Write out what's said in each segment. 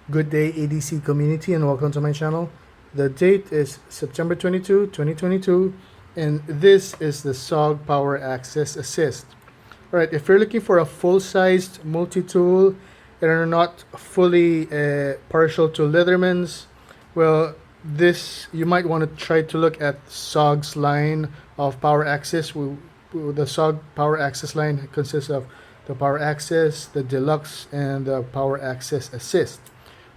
Good day, ADC community, and welcome to my channel. The date is September 22, 2022, and this is the SOG Poweraccess Assist. Alright, if you're looking for a full-sized multi-tool and are not fully partial to Leatherman's, well, this you might want to try to look at SOG's line of Poweraccess. The SOG Poweraccess line consists of the Poweraccess, the Deluxe, and the Poweraccess Assist.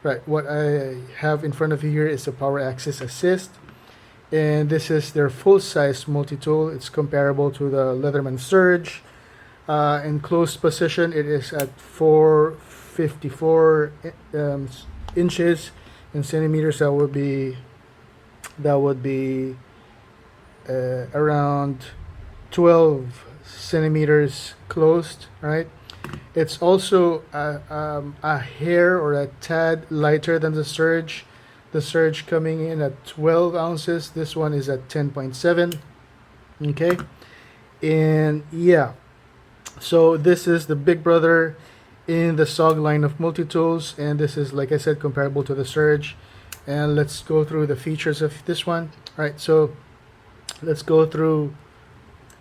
Right, what I have in front of you here is the Poweraccess Assist, and this is their full-size multi-tool. It's comparable to the Leatherman Surge. In closed position, it is at 454 inches in centimeters. That would be around 12 centimeters closed, right? It's also a hair or a tad lighter than the Surge. The Surge coming in at 12 ounces. This one is at 10.7. Okay, and yeah, so this is the big brother in the SOG line of multi-tools, and this is, like I said, comparable to the Surge. And let's go through the features of this one. All right, so let's go through.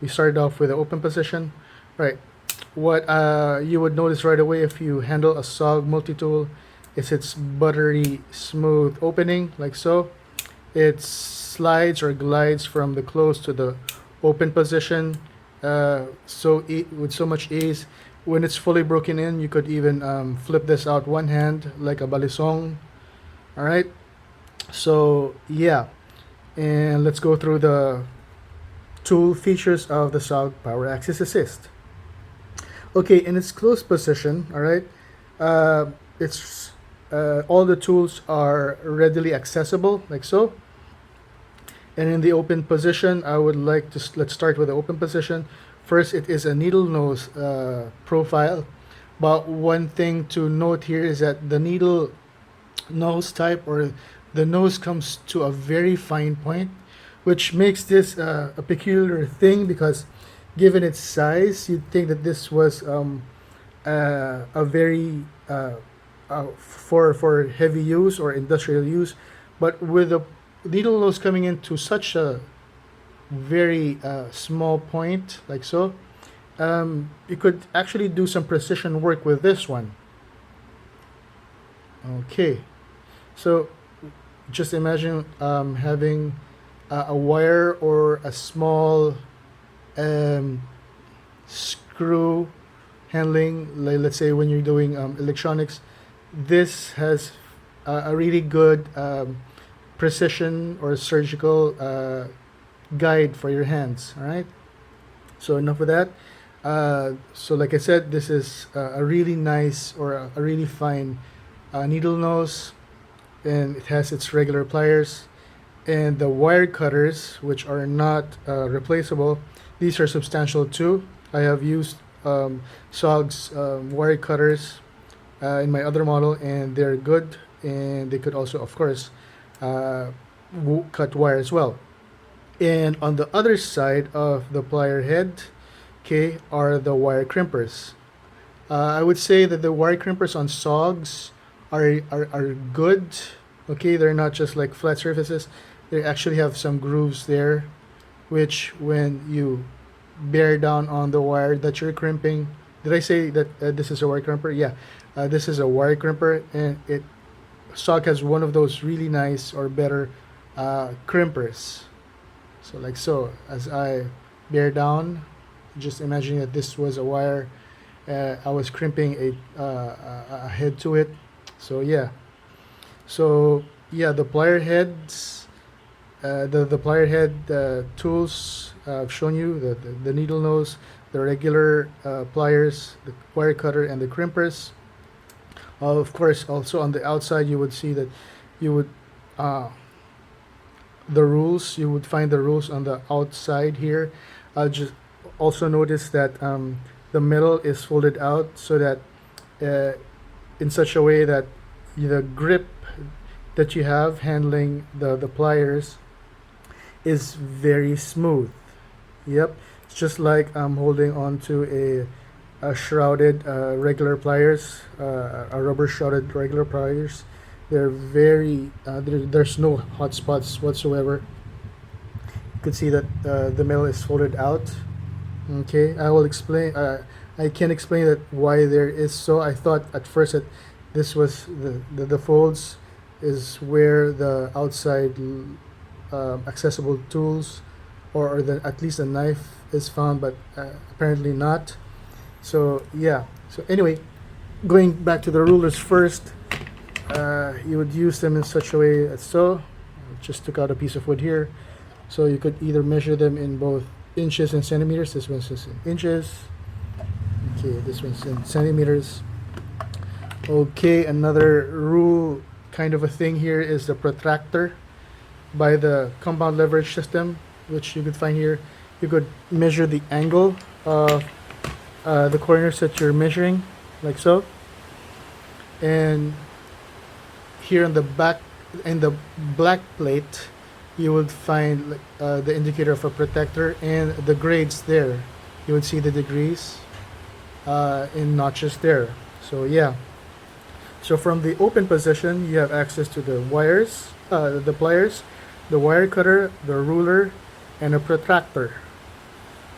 We started off with the open position, right? What you would notice right away if you handle a SOG multi-tool is its buttery smooth opening, like so. It slides or glides from the closed to the open position with so much ease. When it's fully broken in, you could even flip this out one hand like a balisong. All right, so yeah, and let's go through the tool features of the SOG Poweraccess Assist. Okay, in its closed position, all right, it's all the tools are readily accessible, like so. And in the open position, I would like to let's start with the open position. First, it is a needle nose profile, but one thing to note here is that the needle nose type, or the nose, comes to a very fine point, which makes this a peculiar thing, because given its size, you'd think that this was a very for heavy use or industrial use, but with the needle nose coming into such a very small point, like so, you could actually do some precision work with this one. Okay, so just imagine having a wire or a small screw handling, like, let's say when you're doing electronics. This has a really good precision or surgical guide for your hands. All right, so enough of that. So like I said, this is a really nice, or a really fine needle nose, and it has its regular pliers, and the wire cutters, which are not replaceable. These are substantial too. I have used SOG's wire cutters in my other model, and they're good, and they could also, of course, cut wire as well. And on the other side of the plier head, okay, are the wire crimpers. I would say that the wire crimpers on SOGs are good. Okay, they're not just like flat surfaces. They actually have some grooves there, which when you bear down on the wire that you're crimping. Did I say that this is a wire crimper? Yeah, this is a wire crimper, and SOG has one of those really nice, or better, crimpers. So like so, as I bear down, just imagine that this was a wire. I was crimping a head to it. So yeah, the plier heads. The plier head tools I've shown you, the needle nose, the regular pliers, the wire cutter, and the crimpers. Of course, also on the outside, you would see that you would you would find the rules on the outside here. Just also notice that the metal is folded out, so that in such a way that the grip that you have handling the pliers is very smooth. Yep, it's just like I'm holding on to a shrouded regular pliers, a rubber shrouded regular pliers. They're very there's no hot spots whatsoever. You can see that the middle is folded out. Okay, I will explain. I can explain that why there is so. I thought at first that this was the folds is where the outside accessible tools or the at least a knife is found, but apparently not. So yeah. So anyway, going back to the rulers first, you would use them in such a way as so. I just took out a piece of wood here, so you could either measure them in both inches and centimeters. This one's just in inches. Okay, this one's in centimeters. Okay, another rule kind of a thing here is the protractor by the compound leverage system, which you could find here. You could measure the angle of the corners that you're measuring, like so. And here on the back, in the black plate, you would find the indicator of a protector and the grades there. You would see the degrees in notches there. So yeah. So from the open position, you have access to the wires, the pliers, the wire cutter, the ruler, and a protractor.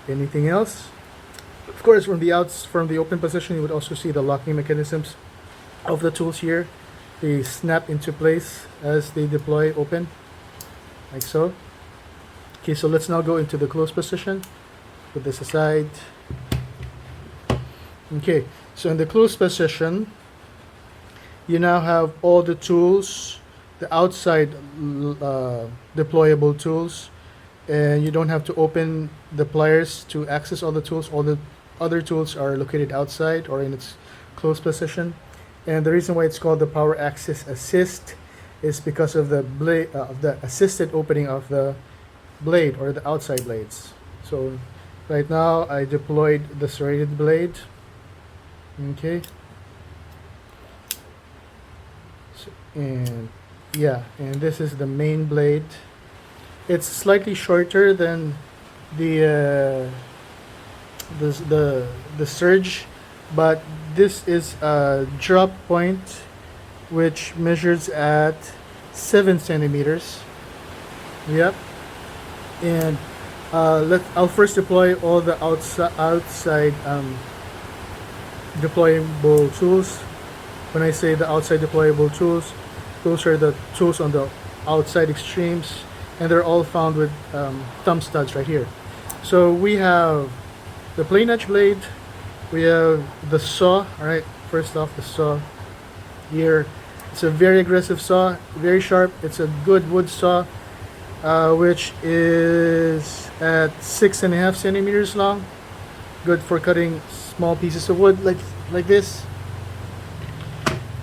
Anything else? Of course, from the open position, you would also see the locking mechanisms of the tools here. They snap into place as they deploy open, like so. Okay, so let's now go into the closed position. Put this aside. Okay, so in the closed position, you now have all the tools, the outside deployable tools, and you don't have to open the pliers to access all the tools. All the other tools are located outside or in its closed position. And the reason why it's called the Poweraccess Assist is because of the blade, of the assisted opening of the blade or the outside blades. So right now I deployed the serrated blade. Okay. So, and yeah, and this is the main blade. It's slightly shorter than the surge, but this is a drop point which measures at 7 centimeters. Yep. And I'll first deploy all the outside deployable tools. When I say the outside deployable tools, those are the tools on the outside extremes, and they're all found with thumb studs right here. So we have the plain edge blade, we have the saw. All right, first off, the saw here. It's a very aggressive saw, very sharp. It's a good wood saw, which is at 6.5 centimeters long. Good for cutting small pieces of wood like this.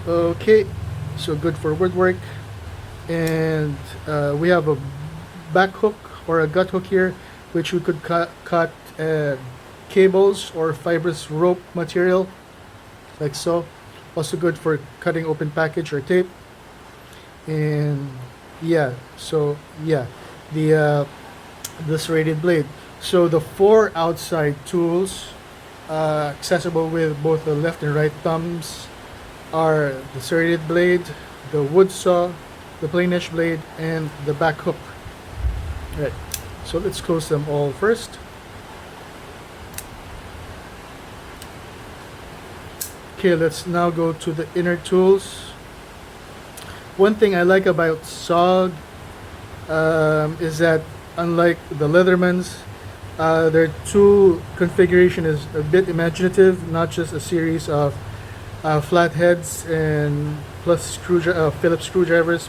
Okay, so good for woodwork. And we have a back hook or a gut hook here, which we could cut cables or fibrous rope material, like so. Also good for cutting open package or tape. And yeah, so yeah, the serrated blade. So the 4 outside tools accessible with both the left and right thumbs are the serrated blade, the wood saw, the plain edge blade, and the back hook. All right, so let's close them all first. Okay, let's now go to the inner tools. One thing I like about SOG is that unlike the Leathermans, their tool configuration is a bit imaginative, not just a series of flatheads and plus Phillips screwdrivers.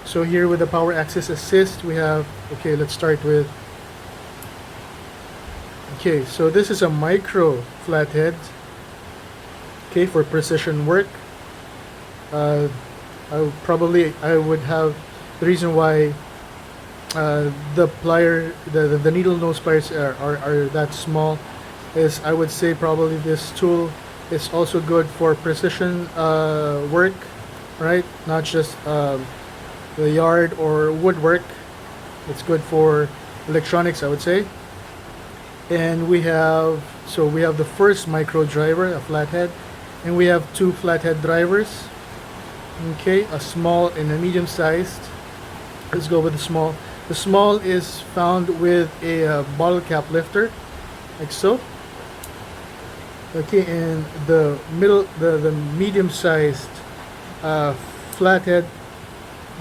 So here with the Poweraccess Assist, we have, okay, let's start with, okay, so this is a micro flathead, okay, for precision work. I would have the reason why the plier, the needle nose pliers are that small is I would say probably this tool is also good for precision work, right? Not just the yard or woodwork. It's good for electronics, I would say. And we have the first micro driver, a flathead, and we have 2 flathead drivers. Okay, a small and a medium sized. Let's go with the small. The small is found with a bottle cap lifter, like so. Okay, and the the medium sized flathead,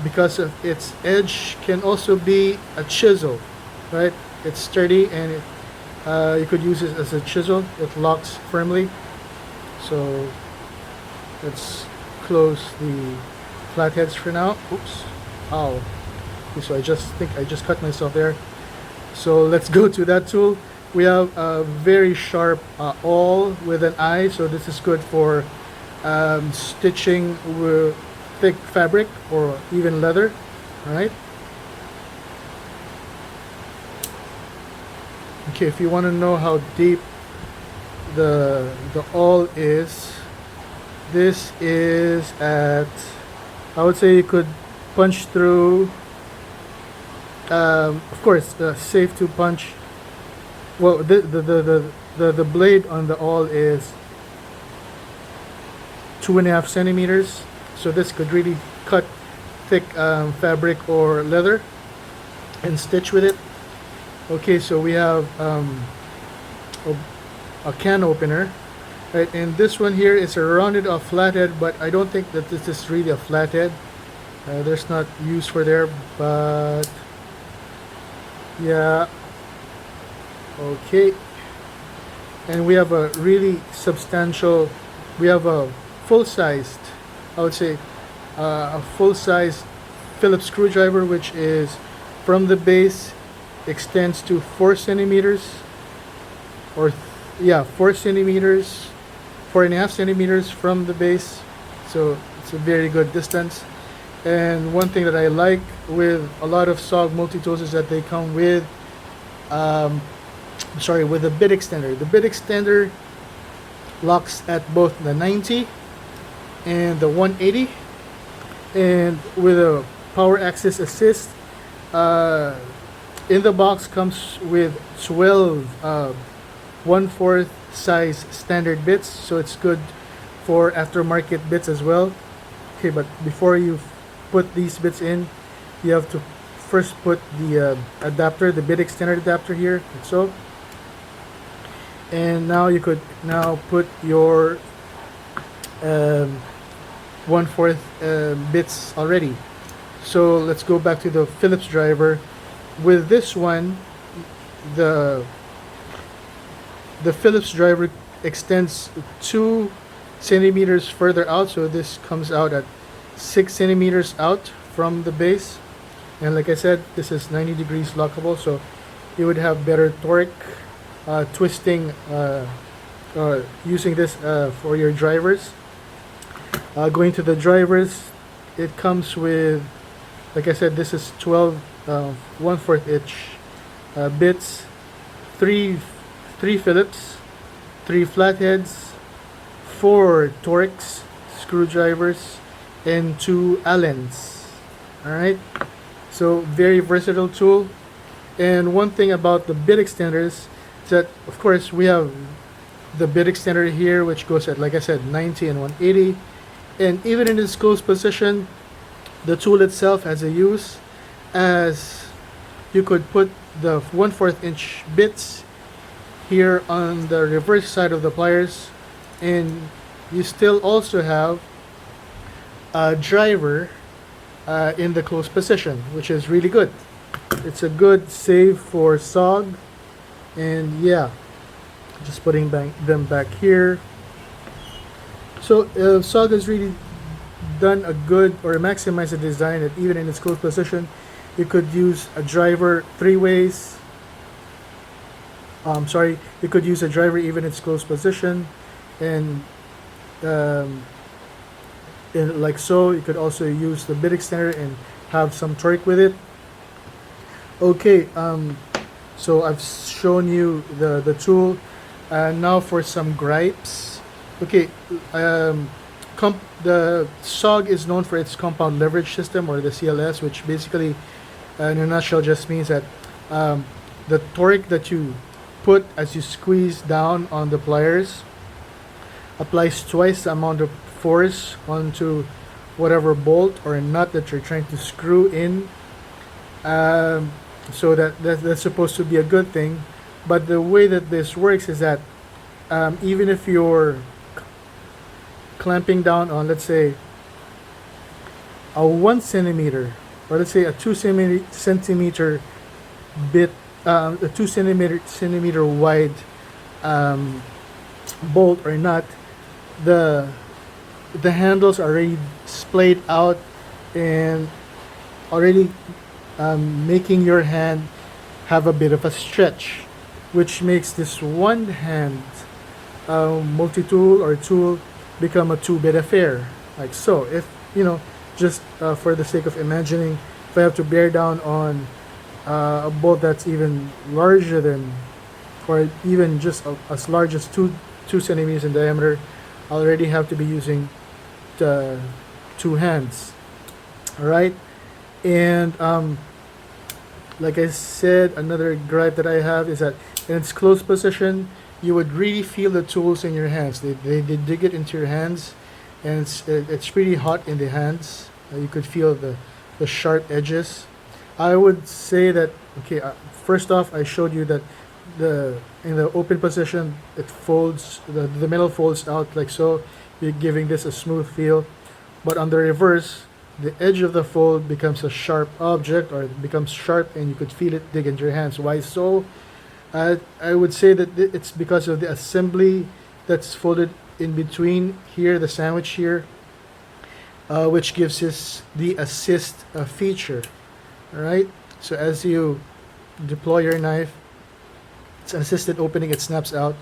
because of its edge, can also be a chisel, right? It's sturdy, and you could use it as a chisel. It locks firmly. So let's close the flatheads for now. Oops. Ow. Okay, so I think I just cut myself there. So let's go to that tool. We have a very sharp awl with an eye, so this is good for stitching with thick fabric or even leather. All right. Okay, if you want to know how deep the awl is, this is at, I would say you could punch through. Of course, safe to punch. Well, the blade on the awl is 2.5 centimeters, so this could really cut thick fabric or leather and stitch with it. Okay, so we have a can opener, right? And this one here is a rounded off flathead, but I don't think that this is really a flathead. There's not use for there, but yeah. Okay, and we have a really substantial, we have a full-sized, I would say a full-sized Phillips screwdriver, which is from the base extends to 4 centimeters, or yeah, 4 centimeters, 4.5 centimeters from the base. So it's a very good distance. And one thing that I like with a lot of SOG multi-tools is that they come with with the bit extender. The bit extender locks at both the 90 and the 180, and with a Poweraccess assist. In the box comes with 12 1/4 size standard bits, so it's good for aftermarket bits as well. Okay, but before you put these bits in, you have to first put the adapter, the bit extender adapter here, like so. And now you could put your 1/4 bits already. So let's go back to the Phillips driver. With this one, the Phillips driver extends 2 centimeters further out, so this comes out at 6 centimeters out from the base. And like I said, this is 90 degrees lockable, so you would have better torque twisting using this for your drivers. Going to the drivers, it comes with, like I said, this is 12 1/4 inch bits, 3 Phillips, 3 flatheads, 4 Torx screwdrivers, and 2 Allens. Alright, so very versatile tool. And one thing about the bit extenders is that, of course, we have the bit extender here, which goes at, like I said, 90 and 180. And even in its closed position, the tool itself has a use, as you could put the 1/4 inch bits here on the reverse side of the pliers, and you still also have a driver in the closed position, which is really good. It's a good save for SOG. And yeah, just putting them back here. So SOG has really done a good, or maximized the design, that even in its closed position you could use a driver 3 ways. You could use a driver even in its closed position, and like so. You could also use the bit extender and have some torque with it. Okay, so I've shown you the tool. Now for some gripes. Okay, the SOG is known for its compound leverage system, or the CLS, which basically, in a nutshell, just means that the torque that you put as you squeeze down on the pliers applies twice the amount of force onto whatever bolt or nut that you're trying to screw in. So that's supposed to be a good thing. But the way that this works is that even if you're clamping down on, let's say, a 1 centimeter, or let's say a 2 centimeter bit, a 2 centimeter wide bolt or nut, the handles are already splayed out and already making your hand have a bit of a stretch, which makes this one hand multi-tool or tool become a two-bit affair, like so. If just for the sake of imagining, if I have to bear down on a bolt that's even larger than, or even just as large as two centimeters in diameter, I already have to be using the two hands. All right, and like I said, another gripe that I have is that in its closed position, you would really feel the tools in your hands. They dig it into your hands, and it's pretty hot in the hands. You could feel the sharp edges. I would say that, okay, first off, I showed you that in the open position, it folds, the metal folds out like so, you're giving this a smooth feel. But on the reverse, the edge of the fold becomes a sharp object, or it becomes sharp, and you could feel it dig into your hands. Why so? I would say that it's because of the assembly that's folded in between here, the sandwich here, which gives us the assist feature. All right, so as you deploy your knife, it's an assisted opening, it snaps out,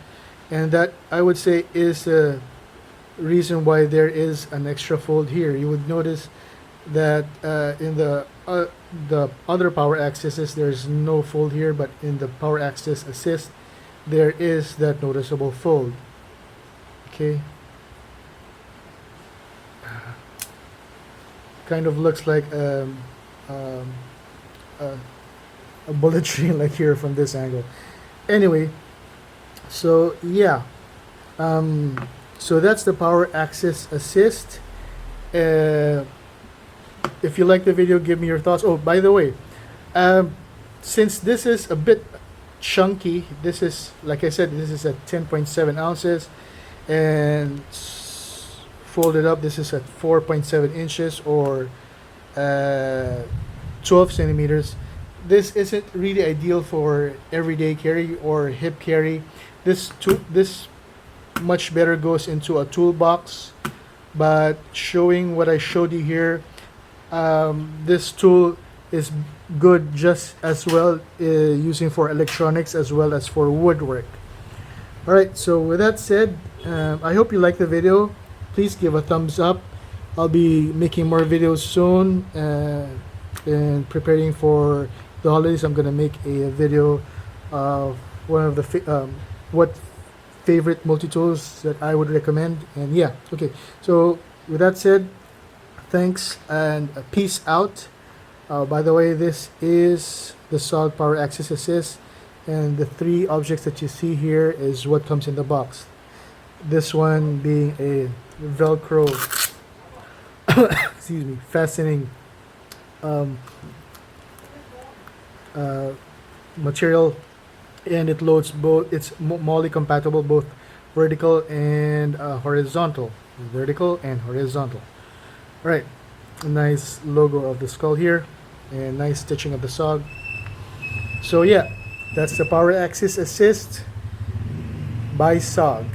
and that, I would say, is the reason why there is an extra fold here. You would notice that in the other Poweraccesses, there's no fold here, but in the Poweraccess Assist, there is that noticeable fold. Okay, kind of looks like a bullet train, like here from this angle. Anyway, so yeah, so that's the Poweraccess Assist. If you like the video, give me your thoughts. Oh, by the way, since this is a bit chunky, this is, like I said, this is at 10.7 ounces, and folded up, this is at 4.7 inches or 12 centimeters. This isn't really ideal for everyday carry or hip carry. This much better goes into a toolbox, but showing what I showed you here, this tool is good just as well using for electronics as well as for woodwork. Alright, so with that said, I hope you like the video. Please give a thumbs up. I'll be making more videos soon, and preparing for the holidays. I'm gonna make a video of one of the what favorite multi-tools that I would recommend. And yeah, okay, so with that said, thanks and peace out. By the way, this is the SOG Poweraccess Assist, and the three objects that you see here is what comes in the box. This one being a Velcro excuse me, fastening material, and it loads both, it's MOLLE compatible, both vertical and horizontal. Vertical and horizontal. Alright, a nice logo of the skull here, and nice stitching of the SOG. So yeah, that's the Poweraccess Assist by SOG.